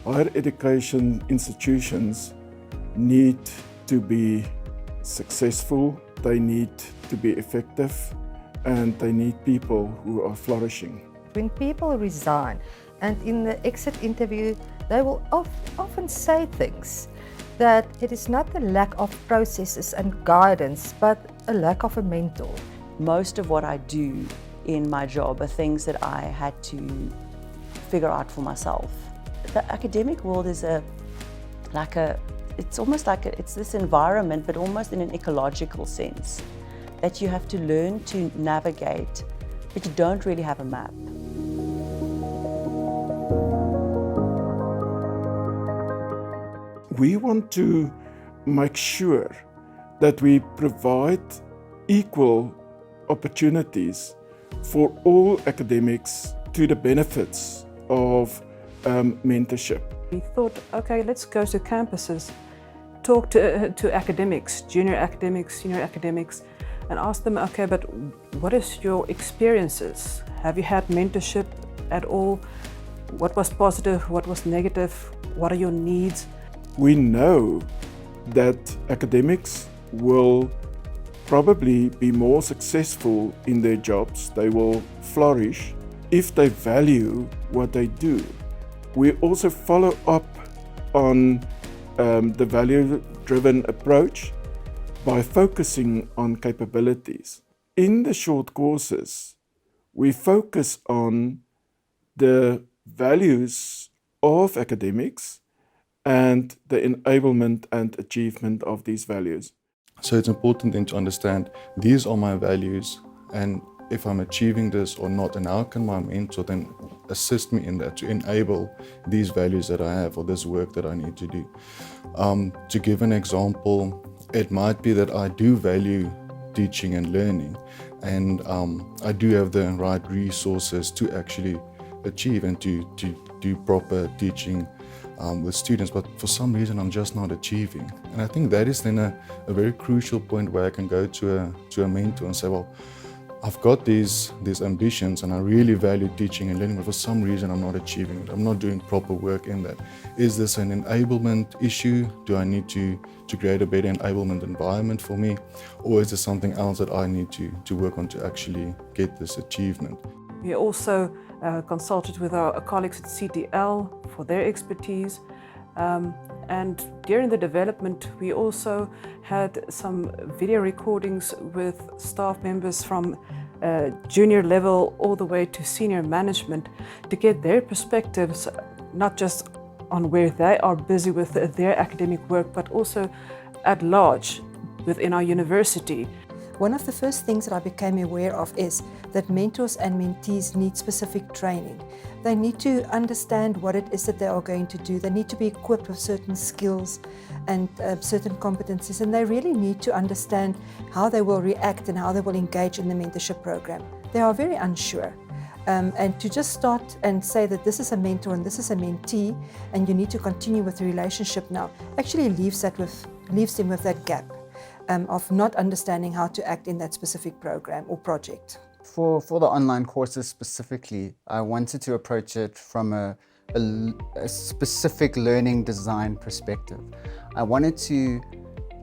Higher education institutions need to be successful, they need to be effective, and they need people who are flourishing. When people resign and in the exit interview, they will often say things that it is not the lack of processes and guidance, but a lack of a mentor. Most of what I do in my job are things that I had to figure out for myself. The academic world is it's almost like it's this environment, but almost in an ecological sense, that you have to learn to navigate, but you don't really have a map. We want to make sure that we provide equal opportunities for all academics to the benefits of mentorship. We thought, okay, let's go to campuses, talk to academics, junior academics, senior academics, and ask them, okay, but what is your experiences? Have you had mentorship at all? What was positive? What was negative? What are your needs? We know that academics will probably be more successful in their jobs, they will flourish if they value what they do. We also follow up on the value-driven approach by focusing on capabilities. In the short courses, we focus on the values of academics and the enablement and achievement of these values. So it's important then to understand these are my values, and if I'm achieving this or not, and how can my mentor then assist me in that to enable these values that I have or this work that I need to do. To give an example, it might be that I do value teaching and learning, and I do have the right resources to actually achieve and to do proper teaching with students, but for some reason I'm just not achieving. And I think that is then a very crucial point where I can go to a mentor and say, well, I've got these ambitions and I really value teaching and learning, but for some reason I'm not achieving it. I'm not doing proper work in that. Is this an enablement issue? Do I need to create a better enablement environment for me? Or is there something else that I need to work on to actually get this achievement? We also consulted with our colleagues at CTL for their expertise. And during the development, we also had some video recordings with staff members from junior level all the way to senior management to get their perspectives, not just on where they are busy with their academic work, but also at large within our university. One of the first things that I became aware of is that mentors and mentees need specific training. They need to understand what it is that they are going to do. They need to be equipped with certain skills and certain competencies, and they really need to understand how they will react and how they will engage in the mentorship program. They are very unsure. And to just start and say that this is a mentor and this is a mentee and you need to continue with the relationship now actually leaves them with that gap of not understanding how to act in that specific program or project. For the online courses specifically, I wanted to approach it from a specific learning design perspective. I wanted to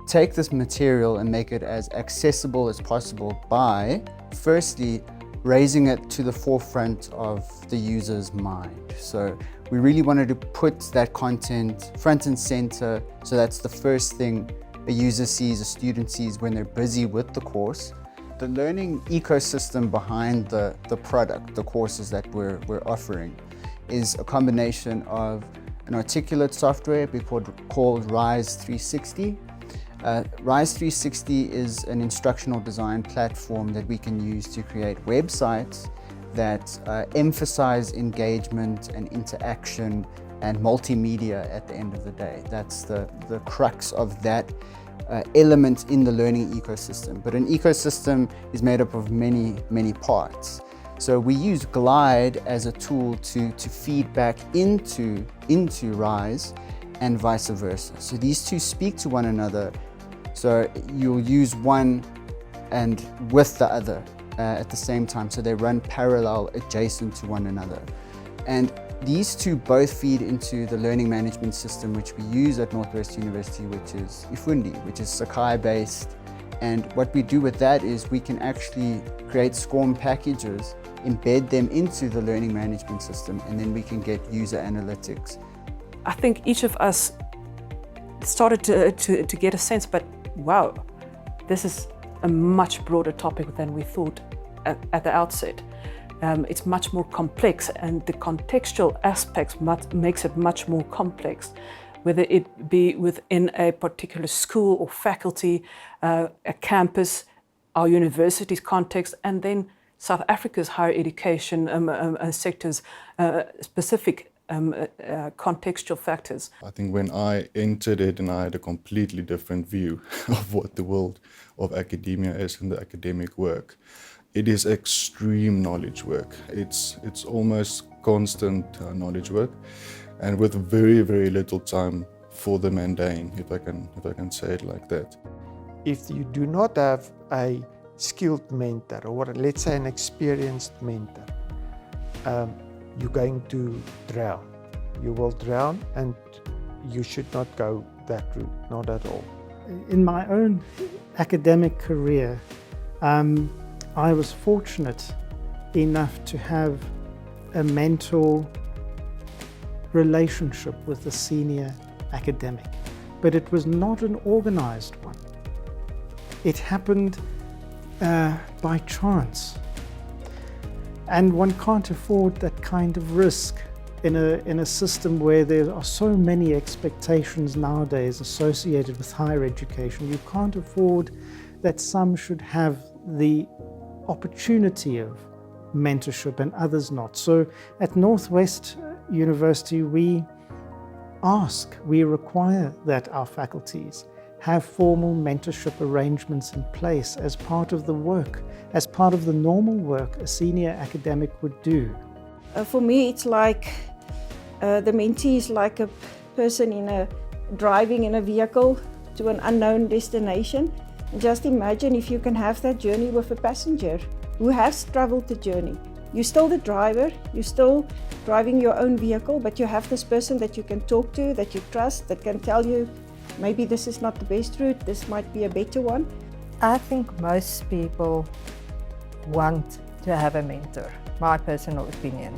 take this material and make it as accessible as possible by, firstly, raising it to the forefront of the user's mind. So we really wanted to put that content front and center, so that's the first thing a user sees, a student sees when they're busy with the course. The learning ecosystem behind the product, the courses that we're offering, is a combination of an articulate software called Rise 360. Rise 360 is an instructional design platform that we can use to create websites that emphasize engagement and interaction and multimedia at the end of the day. That's the crux of that element in the learning ecosystem. But an ecosystem is made up of many, many parts. So we use Glide as a tool to feed back into Rise and vice versa. So these two speak to one another. So you'll use one and with the other at the same time. So they run parallel, adjacent to one another. And these two both feed into the learning management system which we use at Northwest University, which is Ifundi, which is Sakai-based. And what we do with that is we can actually create SCORM packages, embed them into the learning management system, and then we can get user analytics. I think each of us started to get a sense, but wow, this is a much broader topic than we thought at the outset. It's much more complex, and the contextual aspects makes it much more complex, whether it be within a particular school or faculty, a campus, our university's context, and then South Africa's higher education sector's specific contextual factors. I think when I entered it, and I had a completely different view of what the world of academia is and the academic work. It is extreme knowledge work. It's almost constant knowledge work, and with very, very little time for the mundane, if I can say it like that. If you do not have a skilled mentor, or let's say an experienced mentor, you're going to drown. You will drown, and you should not go that route, not at all. In my own academic career, I was fortunate enough to have a mentor relationship with a senior academic, but it was not an organized one. It happened by chance, and one can't afford that kind of risk in a system where there are so many expectations nowadays associated with higher education. You can't afford that some should have the opportunity of mentorship and others not. So at Northwest University, we require that our faculties have formal mentorship arrangements in place as part of the work, as part of the normal work a senior academic would do. For me, it's like the mentee is like a person driving in a vehicle to an unknown destination. Just imagine if you can have that journey with a passenger who has traveled the journey. You're still the driver, you're still driving your own vehicle, but you have this person that you can talk to, that you trust, that can tell you, maybe this is not the best route, this might be a better one. I think most people want to have a mentor, my personal opinion.